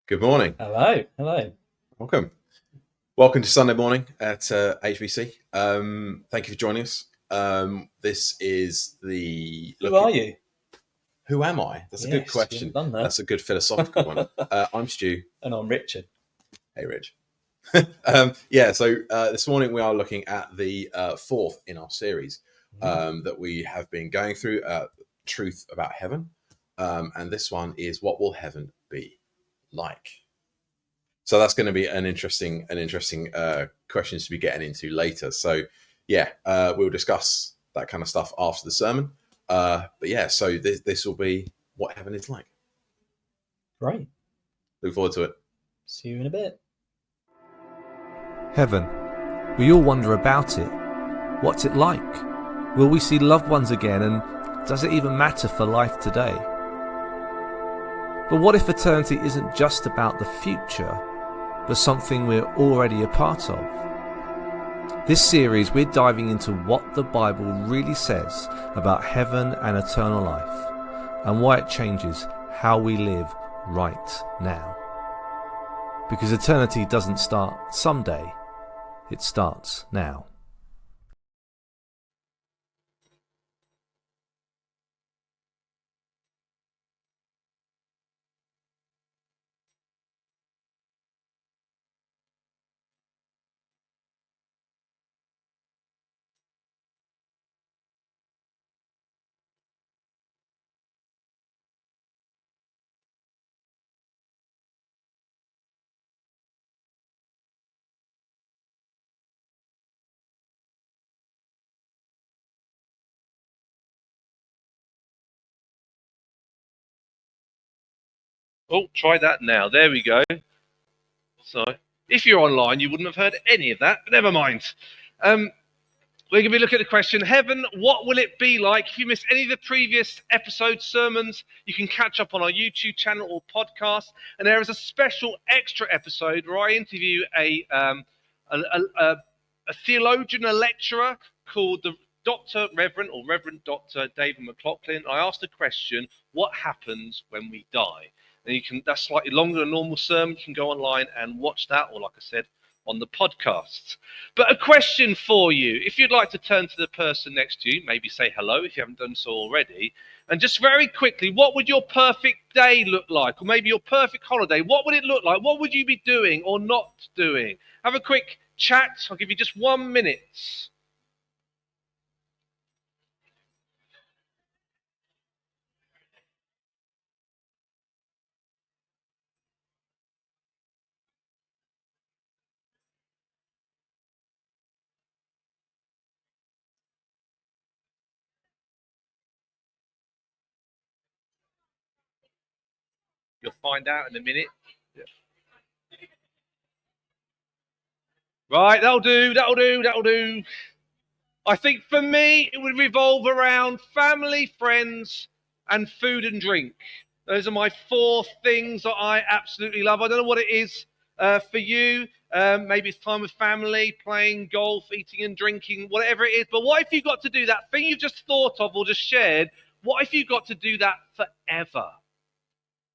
Good morning. Hello, hello. Welcome to Sunday morning at HBC. Thank you for joining us. This is the. Who are you? Who am I? That's a good Yes, we haven't question. done that. That's a good philosophical one. I'm Stu. And I'm Richard. Hey, Rich. So this morning we are looking at the fourth in our series that we have been going through, Truth About Heaven. And this one is, what will heaven be like? So that's going to be an interesting questions to be getting into later. So we'll discuss that kind of stuff after the sermon. So this will be what heaven is like. Great. Look forward to it. See you in a bit. Heaven. We all wonder about it. What's it like? Will we see loved ones again, and does it even matter for life today? But what if eternity isn't just about the future, but something we're already a part of? This series, we're diving into what the Bible really says about heaven and eternal life, and why it changes how we live right now. Because eternity doesn't start someday, it starts now. Oh, try that now. There we go. So, if you're online, you wouldn't have heard any of that, but never mind. We're going to be looking at the question, heaven, what will it be like? If you missed any of the previous episode sermons, you can catch up on our YouTube channel or podcast. And there is a special extra episode where I interview a theologian, a lecturer called the Reverend Dr. David McLaughlin. I asked the question, what happens when we die? And that's slightly longer than a normal sermon. You can go online and watch that, or like I said, on the podcast. But a question for you. If you'd like to turn to the person next to you, maybe say hello if you haven't done so already. And just very quickly, what would your perfect day look like? Or maybe your perfect holiday? What would it look like? What would you be doing or not doing? Have a quick chat. I'll give you just 1 minute. You'll find out in a minute. Yeah. Right, that'll do. I think for me, it would revolve around family, friends, and food and drink. Those are my four things that I absolutely love. I don't know what it is for you. Maybe it's time with family, playing golf, eating and drinking, whatever it is. But what if you got to do that thing you've just thought of or just shared? What if you got to do that forever?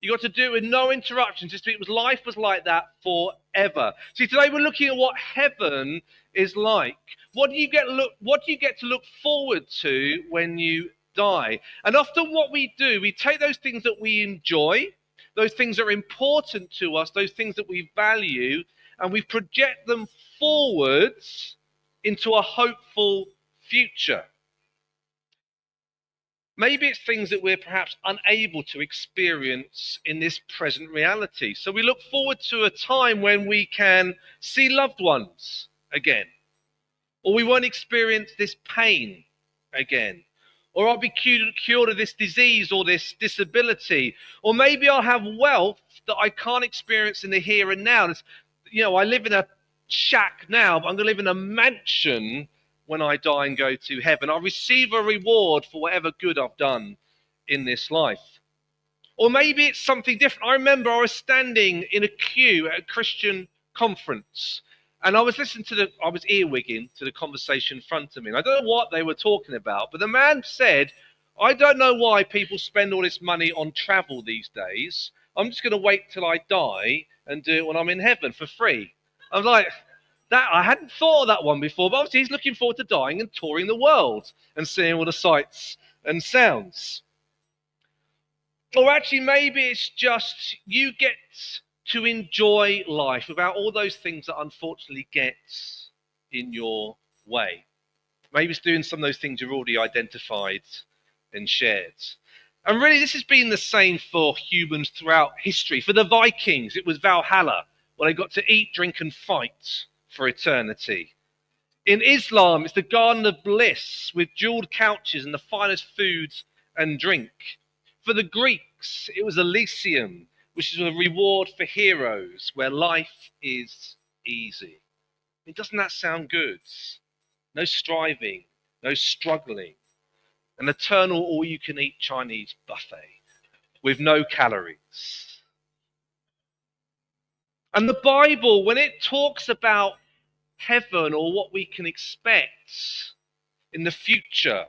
You got to do it with no interruptions. Just life was like that forever. See, today we're looking at what heaven is like. What do you get to look forward to when you die? And often what we do, we take those things that we enjoy, those things that are important to us, those things that we value, and we project them forwards into a hopeful future. Maybe it's things that we're perhaps unable to experience in this present reality. So we look forward to a time when we can see loved ones again, or we won't experience this pain again, or I'll be cured of this disease or this disability, or maybe I'll have wealth that I can't experience in the here and now. I live in a shack now, but I'm going to live in a mansion when I die and go to heaven. I'll receive a reward for whatever good I've done in this life. Or maybe it's something different. I remember I was standing in a queue at a Christian conference, and I was earwigging to the conversation in front of me. And I don't know what they were talking about, but the man said, I don't know why people spend all this money on travel these days, I'm just going to wait till I die and do it when I'm in heaven for free. I was like, that I hadn't thought of that one before, but obviously he's looking forward to dying and touring the world and seeing all the sights and sounds. Or actually, maybe it's just you get to enjoy life without all those things that unfortunately get in your way. Maybe it's doing some of those things you've already identified and shared. And really, this has been the same for humans throughout history. For the Vikings, it was Valhalla, where they got to eat, drink, and fight for eternity. In Islam, it's the Garden of Bliss with jeweled couches and the finest foods and drink. For the Greeks, it was Elysium, which is a reward for heroes, where life is easy. Doesn't that sound good? No striving, no struggling. An eternal all-you-can-eat Chinese buffet with no calories. And the Bible, when it talks about heaven or what we can expect in the future,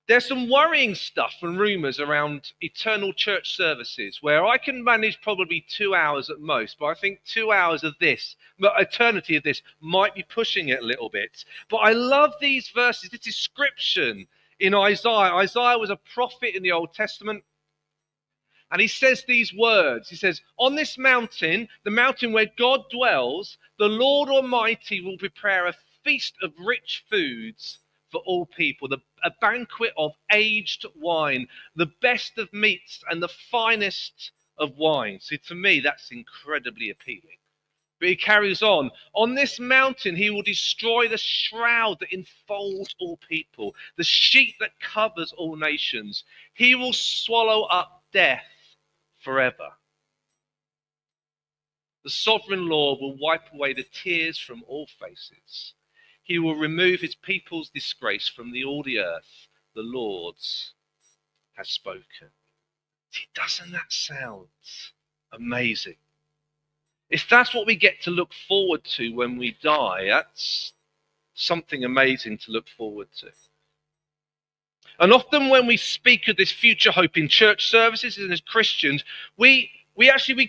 there's some worrying stuff and rumours around eternal church services where I can manage probably 2 hours at most, but I think 2 hours of this, eternity of this, might be pushing it a little bit. But I love these verses, this description in Isaiah. Isaiah was a prophet in the Old Testament, and he says these words. He says, on this mountain, the mountain where God dwells, the Lord Almighty will prepare a feast of rich foods for all people, a banquet of aged wine, the best of meats and the finest of wine. So to me, that's incredibly appealing. But he carries on this mountain, he will destroy the shroud that enfolds all people, the sheet that covers all nations. He will swallow up death forever. The sovereign Lord will wipe away the tears from all faces. He will remove his people's disgrace from all the earth. The Lord has spoken. See, doesn't that sound amazing? If that's what we get to look forward to when we die, that's something amazing to look forward to. And often when we speak of this future hope in church services and as Christians, we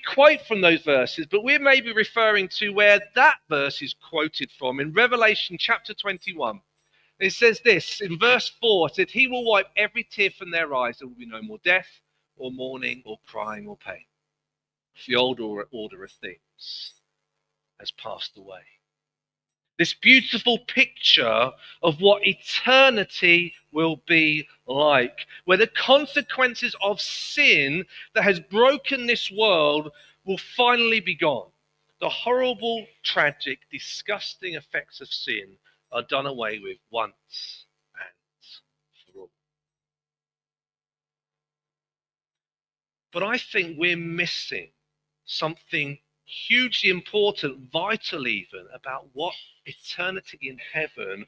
quote from those verses, but we're maybe referring to where that verse is quoted from in Revelation chapter 21. It says this, in verse 4, it said, he will wipe every tear from their eyes. There will be no more death or mourning or crying or pain. The old order of things has passed away. This beautiful picture of what eternity will be like, where the consequences of sin that has broken this world will finally be gone. The horrible, tragic, disgusting effects of sin are done away with once and for all. But I think we're missing something hugely important, vital even, about what eternity in heaven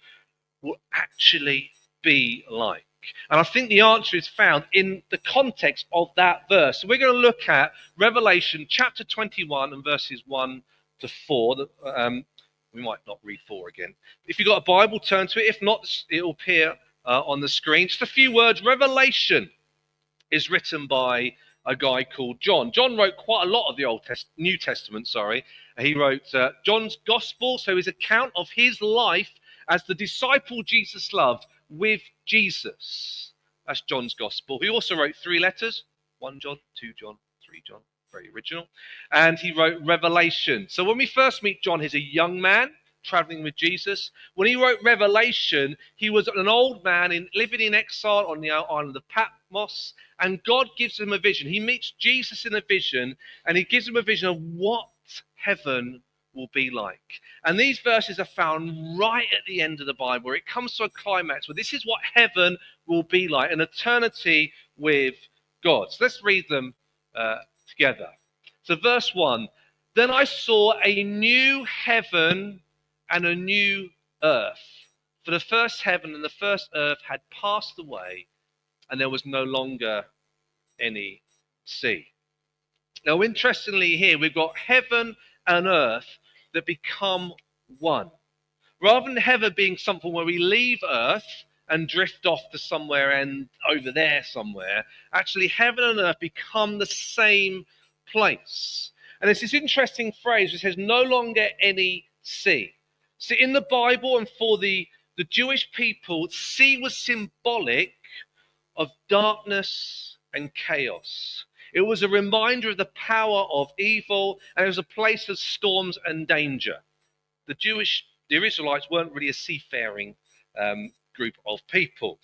will actually be like. And I think the answer is found in the context of that verse. So we're going to look at Revelation chapter 21 and verses 1 to 4. We might not read 4 again. If you've got a Bible, turn to it. If not, it will appear on the screen. Just a few words. Revelation is written by a guy called John. John wrote quite a lot of the New Testament. He wrote John's Gospel, so his account of his life as the disciple Jesus loved with Jesus. That's John's Gospel. He also wrote 3 letters, 1 John, 2 John, 3 John, very original. And he wrote Revelation. So when we first meet John, he's a young man traveling with Jesus. When he wrote Revelation, he was an old man living in exile on the island of Patmos, and God gives him a vision. He meets Jesus in a vision, and he gives him a vision of what heaven will be like. And these verses are found right at the end of the Bible, where it comes to a climax where this is what heaven will be like, an eternity with God. So let's read them together. So verse 1, then I saw a new heaven and a new earth. For the first heaven and the first earth had passed away, and there was no longer any sea. Now, interestingly here, we've got heaven and earth that become one. Rather than heaven being something where we leave earth and drift off to somewhere and over there somewhere. Actually, heaven and earth become the same place. And there's this interesting phrase which says, no longer any sea. See, in the Bible and for the Jewish people, sea was symbolic of darkness and chaos. It was a reminder of the power of evil, and it was a place of storms and danger. The Israelites weren't really a seafaring group of people.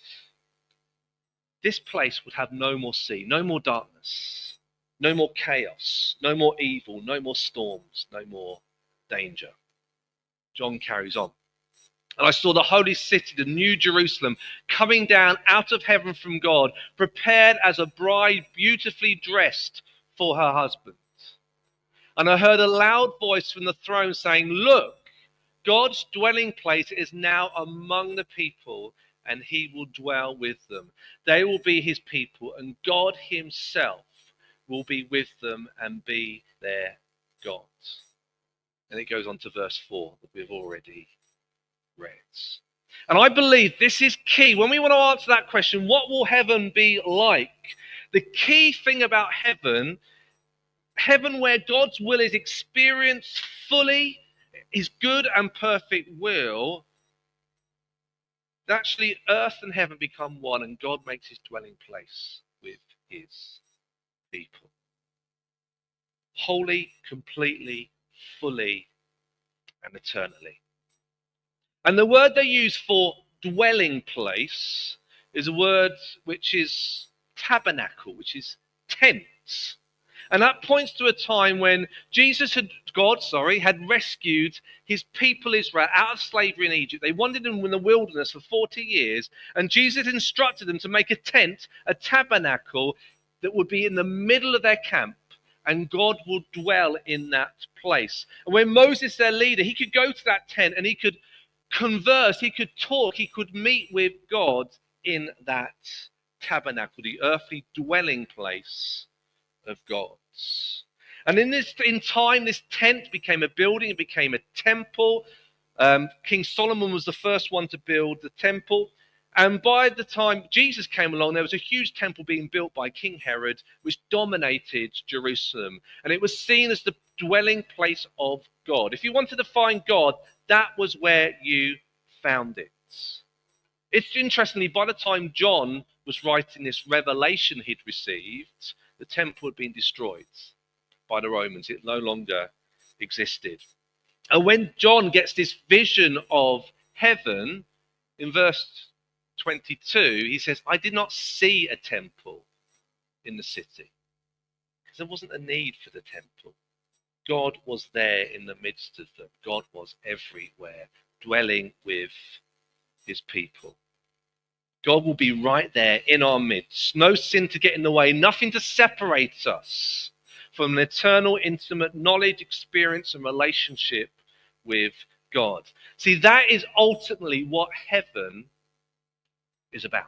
This place would have no more sea, no more darkness, no more chaos, no more evil, no more storms, no more danger. John carries on. And I saw the holy city, the new Jerusalem, coming down out of heaven from God, prepared as a bride beautifully dressed for her husband. And I heard a loud voice from the throne saying, look, God's dwelling place is now among the people, and he will dwell with them. They will be his people, and God himself will be with them and be their God. And it goes on to verse 4 that we've already read. And I believe this is key. When we want to answer that question, what will heaven be like? The key thing about heaven where God's will is experienced fully, his good and perfect will, actually earth and heaven become one, and God makes his dwelling place with his people. Wholly, completely, fully, and eternally. And the word they use for dwelling place is a word which is tabernacle, which is tents. And that points to a time when God had rescued his people Israel out of slavery in Egypt. They wandered in the wilderness for 40 years, and Jesus instructed them to make a tent, a tabernacle, that would be in the middle of their camp, and God would dwell in that place. And when Moses, their leader, he could go to that tent and he could converse, he could talk, he could meet with God in that tabernacle, the earthly dwelling place of God's. And in time, this tent became a building, it became a temple. King Solomon was the first one to build the temple. And by the time Jesus came along, there was a huge temple being built by King Herod, which dominated Jerusalem. And it was seen as the dwelling place of God. If you wanted to find God, that was where you found it. It's interestingly, by the time John was writing this revelation he'd received, the temple had been destroyed by the Romans. It no longer existed. And when John gets this vision of heaven, in verse 22, he says, I did not see a temple in the city. Because there wasn't a need for the temple. God was there in the midst of them. God was everywhere, dwelling with his people. God will be right there in our midst. No sin to get in the way, nothing to separate us from an eternal, intimate knowledge, experience, and relationship with God. See, that is ultimately what heaven is about.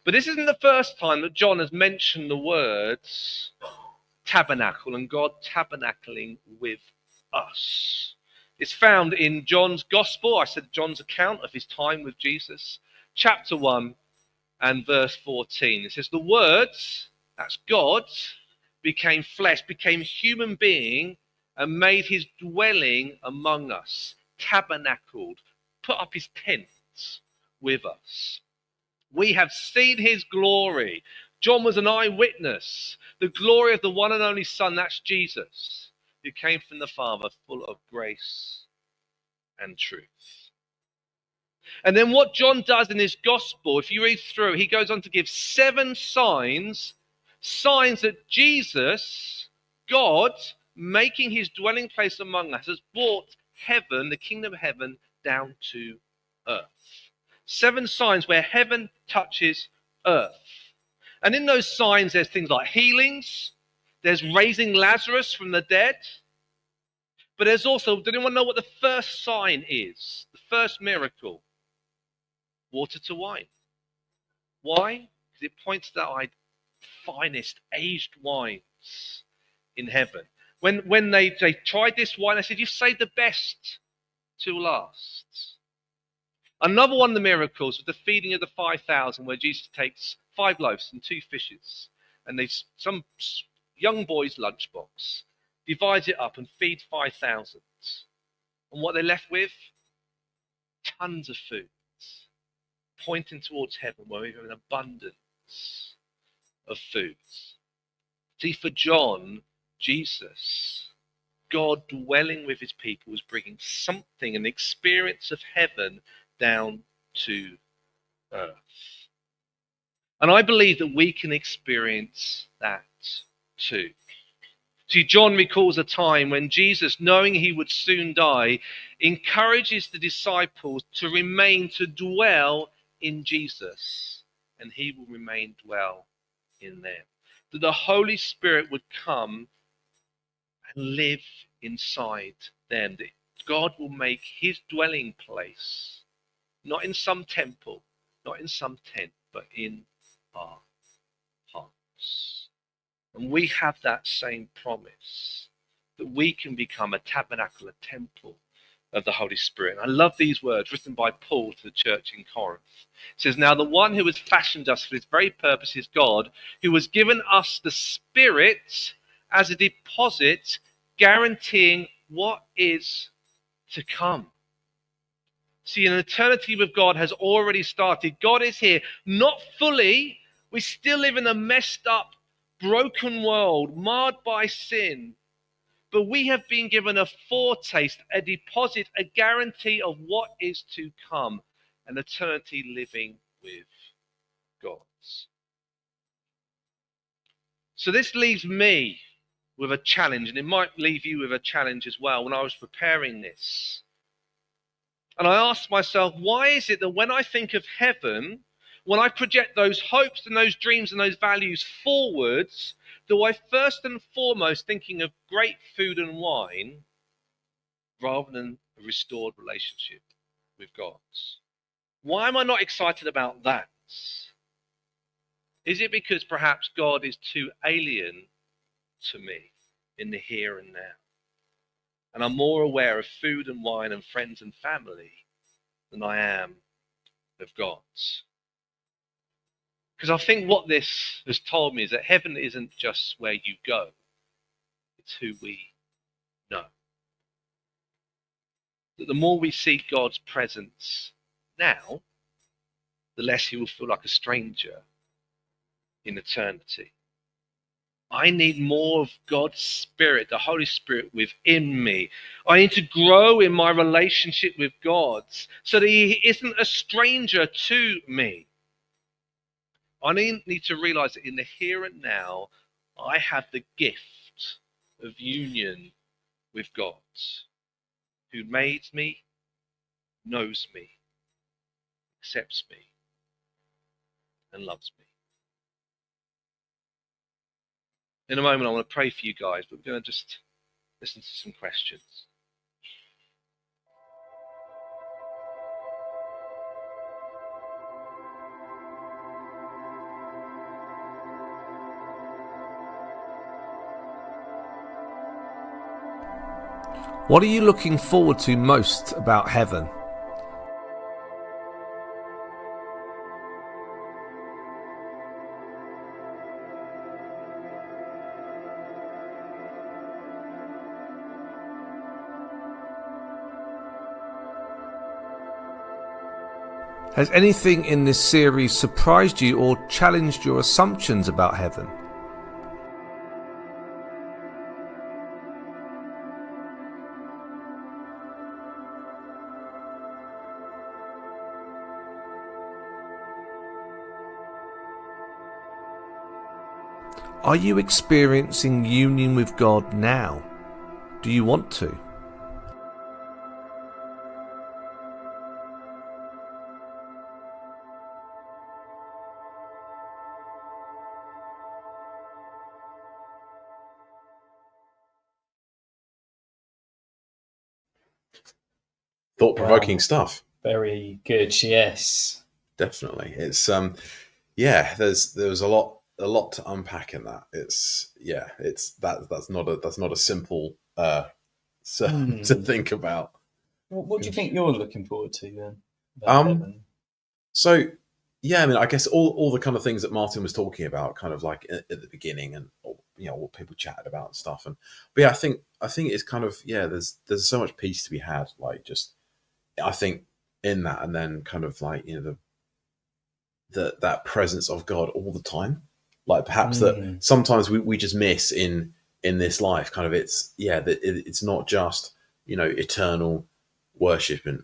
But this isn't the first time that John has mentioned the words tabernacle and God tabernacling with us. It's found in John's Gospel, I said John's account of his time with Jesus, chapter 1 and verse 14. It says, the words, that's God, became flesh, became human being, and made his dwelling among us, tabernacled, put up his tents with us. We have seen his glory. John was an eyewitness. The glory of the one and only Son, that's Jesus, who came from the Father, full of grace and truth. And then what John does in his gospel, if you read through, he goes on to give 7 signs that Jesus, God, making his dwelling place among us, has brought heaven, the kingdom of heaven, down to earth. 7 signs where heaven touches earth. And in those signs, there's things like healings, there's raising Lazarus from the dead, but there's also, does anyone know what the first sign is? The first miracle? Water to wine. Why? Because it points to the finest aged wines in heaven. When they tried this wine, they said, you've saved the best to last. Another one of the miracles was the feeding of the 5,000, where Jesus takes 5 loaves and 2 fishes, and some young boy's lunchbox, divides it up and feeds 5,000. And what they're left with? Tons of food, pointing towards heaven, where we have an abundance of foods. See, for John, Jesus, God dwelling with his people, was bringing something, an experience of heaven down to earth. And I believe that we can experience that too. See, John recalls a time when Jesus, knowing he would soon die, encourages the disciples to remain, to dwell in Jesus, and he will remain, dwell in them. That the Holy Spirit would come and live inside them. That God will make his dwelling place, not in some temple, not in some tent, but in our hearts. And we have that same promise, that we can become a tabernacle, a temple of the Holy Spirit. And I love these words written by Paul to the church in Corinth. It says, now the one who has fashioned us for this very purpose is God, who has given us the Spirit as a deposit, guaranteeing what is to come. See, an eternity with God has already started. God is here, not fully. We still live in a messed up, broken world, marred by sin. But we have been given a foretaste, a deposit, a guarantee of what is to come, an eternity living with God. So this leaves me with a challenge, and it might leave you with a challenge as well. When I was preparing this, and I asked myself, why is it that when I think of heaven, when I project those hopes and those dreams and those values forwards, do I first and foremost thinking of great food and wine rather than a restored relationship with God? Why am I not excited about that? Is it because perhaps God is too alien to me in the here and now? And I'm more aware of food and wine and friends and family than I am of God's. Because I think what this has told me is that heaven isn't just where you go, it's who we know. That the more we seek God's presence now, the less he will feel like a stranger in eternity. I need more of God's Spirit, the Holy Spirit within me. I need to grow in my relationship with God so that he isn't a stranger to me. I need to realize that in the here and now, I have the gift of union with God, who made me, knows me, accepts me, and loves me. In a moment, I want to pray for you guys, but we're going to just listen to some questions. What are you looking forward to most about heaven? Has anything in this series surprised you or challenged your assumptions about heaven? Are you experiencing union with God now? Do you want to? Thought-provoking stuff. Very good. Yes. Definitely. It's yeah, there's a lot to unpack in that. That's not a simple to think about. What do you think you're looking forward to then? about heaven. So, yeah, I mean, I guess all the kind of things that Martin was talking about, kind of like at the beginning, and what people chatted about and stuff. But yeah, I think it's kind of there's so much peace to be had. Like, just I think in that, and then kind of like that presence of God all the time. Like perhaps that sometimes we just miss in this life. Kind of it's not just eternal worship and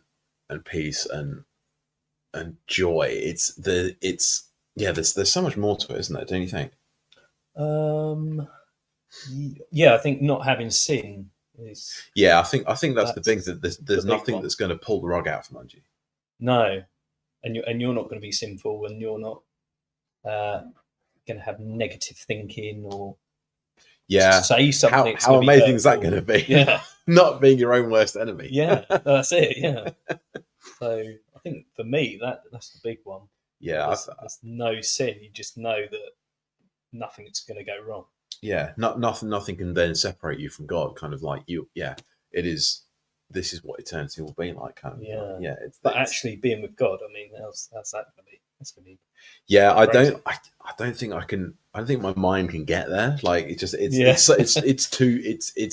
peace and joy. There's so much more to it, isn't there? Don't you think? Yeah, I think not having sin is. Yeah, I think that's the thing, that there's the big nothing one. that's going to pull the rug out from under you. No, and you're not going to be sinful, and you're not going to have negative thinking or say something. How amazing is that going to be? Yeah, Not being your own worst enemy. Yeah, that's it. Yeah. So I think for me that's the big one. Yeah, there's no sin. You just know that nothing's going to go wrong. Yeah, nothing can then separate you from God. Kind of like you. Yeah, it is. This is what eternity will be like. Kind of. Yeah. But actually being with God, I mean, how's that going to be? That's going to be. Yeah, I don't think I can. I don't think my mind can get there. Like it's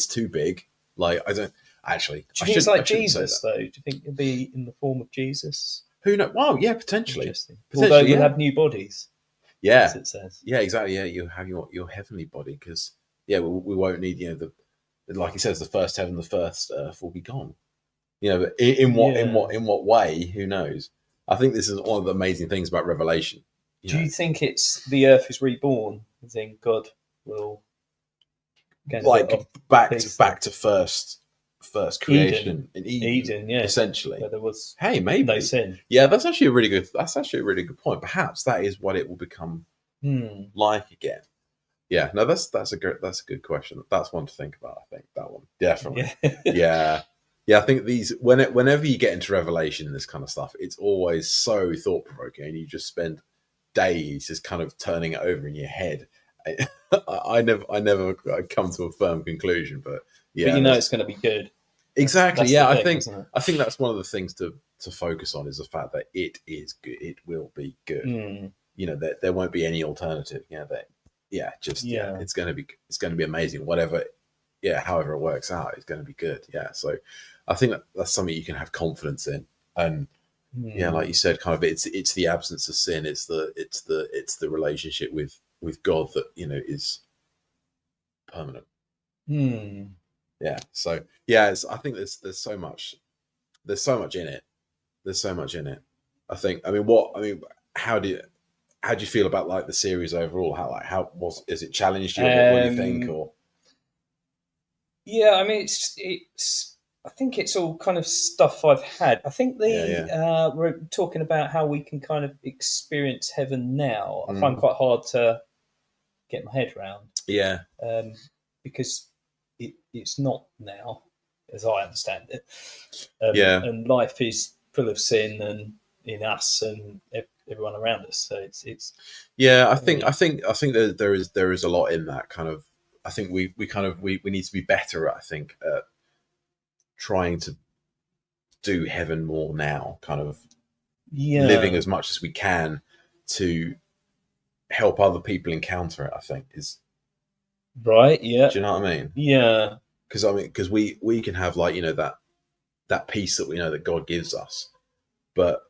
too big. Like I don't actually. Do you think it's like Jesus though? Do you think it'll be in the form of Jesus? Who knows? Well, yeah, potentially. Although we'll have new bodies. Yeah, as it says. Yeah, exactly. Yeah, you have your heavenly body because we won't need like he says, the first heaven, the first earth will be gone. But in what way? Who knows? I think this is one of the amazing things about Revelation. Do you think it's the earth is reborn? I think God will back to first creation in Eden, essentially. Where there was maybe no sin. Yeah, that's actually a really good point. Perhaps that is what it will become like again. Yeah, no, that's a good question. That's one to think about. I think that one definitely. Yeah. I think whenever you get into Revelation, this kind of stuff, it's always so thought provoking, and you just spend days just kind of turning it over in your head. I never come to a firm conclusion, but yeah, but it's going to be good. Exactly. That's I think that's one of the things to focus on is the fact that it is good. It will be good. There won't be any alternative. It's going to be amazing. Whatever, however it works out, it's going to be good. Yeah. So I think that's something you can have confidence in, and like you said, kind of it's the absence of sin. It's the relationship with God that is permanent. Yeah. So I think there's so much in it. There's so much in it. I think. How do you feel about like the series overall? Is it challenged you? What do you think? Or yeah, it's. I think it's all kind of stuff I've had. I think we're talking about how we can kind of experience heaven now. I find quite hard to get my head around. Yeah. Because it's not now, as I understand it. And life is full of sin and in us and everyone around us. So it's. Yeah, I think that there is a lot in that kind of. I think we need to be better at, trying to do heaven more now, kind of living as much as we can to help other people encounter it. I think is right. Yeah. Do you know what I mean? Yeah. Because we can have that peace that we know that God gives us, but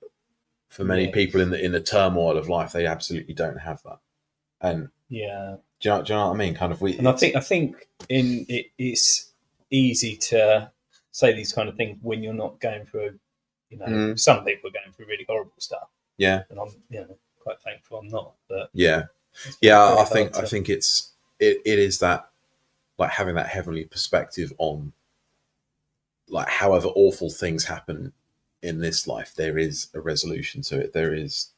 for many people in the turmoil of life, they absolutely don't have that. And do you know what I mean? Kind of I think it's easy to say these kind of things when you're not going through, some people are going through really horrible stuff. Yeah. And I'm, quite thankful I'm not. But I think it is that, like, having that heavenly perspective on, like, however awful things happen in this life, there is a resolution to it. There is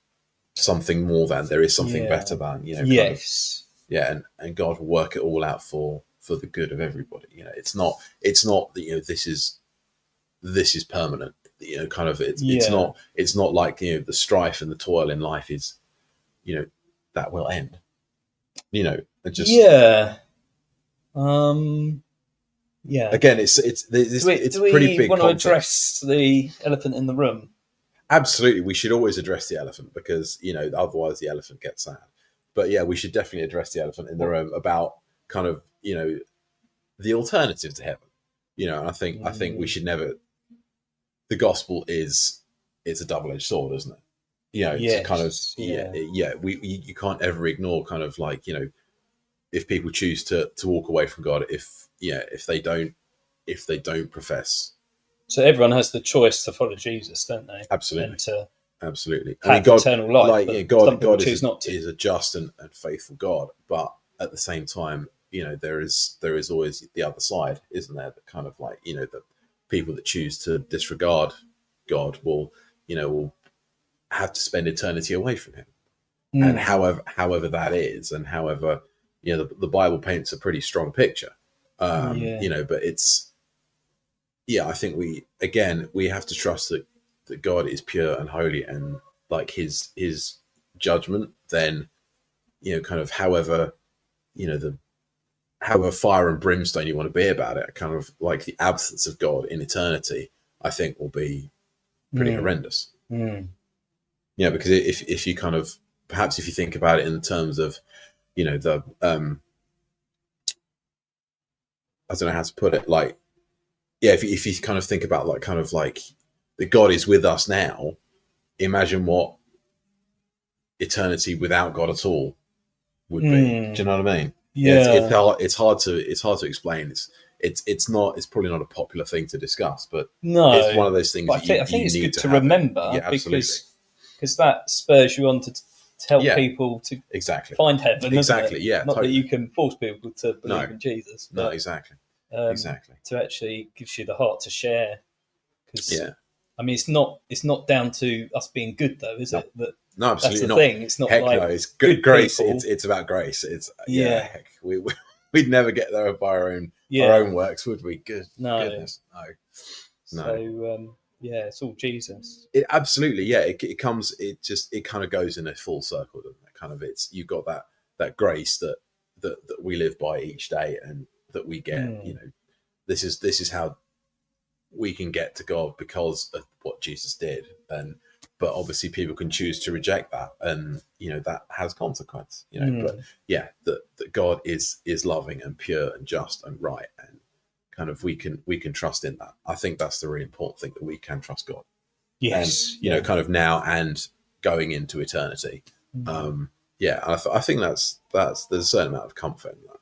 something more than, there is something better than, Yes. And God will work it all out for the good of everybody. It's not that this is permanent. It's not like the strife and the toil in life is that will end. Again, it's do we pretty big. Want to address the elephant in the room? absolutely, we should always address the elephant, because otherwise the elephant gets sad. But yeah, we should definitely address the elephant in the room about kind of the alternative to heaven. And I think we should never. The gospel it's a double-edged sword, isn't it? It's kind of you can't ever ignore kind of like if people choose to walk away from God, if they don't profess. So everyone has the choice to follow Jesus, don't they? Absolutely. And to absolutely. have God, eternal life. God choose not to. is a just and faithful God, but at the same time, there is always the other side, isn't there? That kind of like the people that choose to disregard God will have to spend eternity away from Him. And however that is, and however the Bible paints a pretty strong picture. But it's I think we have to trust that God is pure and holy, and like his judgment, then kind of however fire and brimstone you want to be about it, kind of like the absence of God in eternity, I think will be pretty horrendous. Because if you kind of, perhaps if you think about it in terms of the I don't know how to put it, like if you kind of think about like kind of like that God is with us now, imagine what eternity without God at all would be. Do you know what I mean? It's hard to explain. It's probably not a popular thing to discuss, but it's one of those things. But I think it's good to remember, absolutely, because that spurs you on to help people to find heaven. Exactly. Yeah. Not that you can force people to believe in Jesus. But, no. Exactly. To actually gives you the heart to share. Because I mean, it's not down to us being good, though, is it? No, absolutely that's the not. thing. It's not like it's good grace. People. It's about grace. It's heck, we'd never get there by our own works, would we? Goodness, no. So it's all Jesus. It absolutely, it comes. It kind of goes in a full circle, doesn't it? Kind of, you've got that grace that we live by each day, and that we get. This is how we can get to God, because of what Jesus did, but obviously people can choose to reject that, and that has consequence. But that God is loving and pure and just and right, and kind of we can trust in that. I think that's the really important thing, that we can trust God. Yes, and kind of now and going into eternity. I think that's there's a certain amount of comfort in that.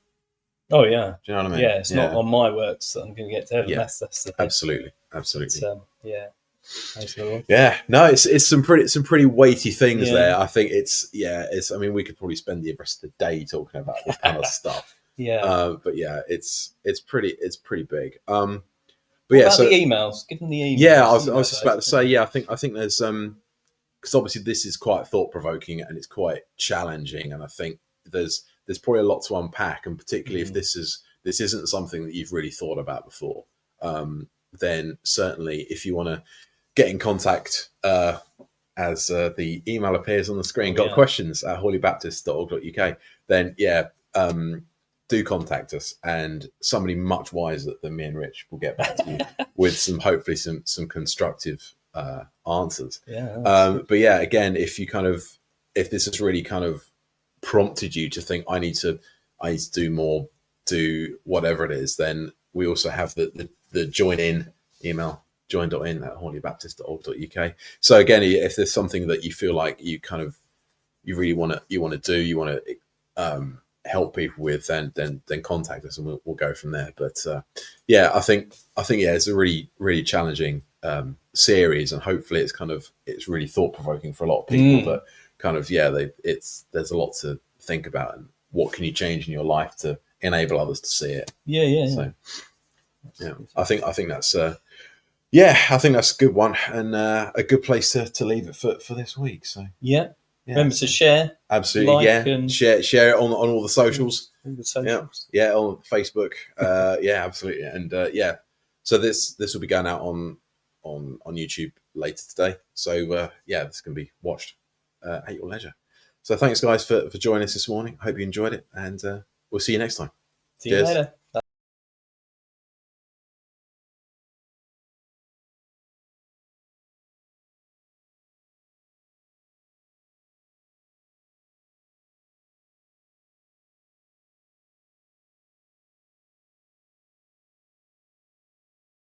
Oh yeah. Do you know what I mean? Yeah, it's not on my works that I'm going to get to heaven. Yeah. That's the thing. Absolutely. It's some pretty weighty things there. I think it's. I mean, we could probably spend the rest of the day talking about this kind of stuff. But it's pretty big. But what about the emails? Give them the emails. Yeah, I was just about to say. I think there's because obviously this is quite thought provoking and it's quite challenging, and I think there's probably a lot to unpack, and particularly if this isn't something that you've really thought about before, then certainly if you want to get in contact, as the email appears on the screen, got questions at hawleybaptist.org.uk, then do contact us, and somebody much wiser than me and Rich will get back to you with hopefully some constructive answers. But again, if this has really kind of prompted you to think, I need to do more, do whatever it is, then we also have the join in email, join.in at hawleybaptist.org.uk. So again, if there's something that you feel like you really want to do, you want to help people with, then contact us, and we'll go from there. But I think it's a really, really challenging series, and hopefully it's really thought provoking for a lot of people. That kind of there's a lot to think about, and what can you change in your life to enable others to see it. I think that's I think that's a good one, and a good place to leave it for this week. So remember to share, absolutely, and share it on all the socials. All the socials. On Facebook. Absolutely, and so this will be going out on YouTube later today. So this can be watched at your leisure. So thanks, guys, for joining us this morning. I hope you enjoyed it, and we'll see you next time. See you later.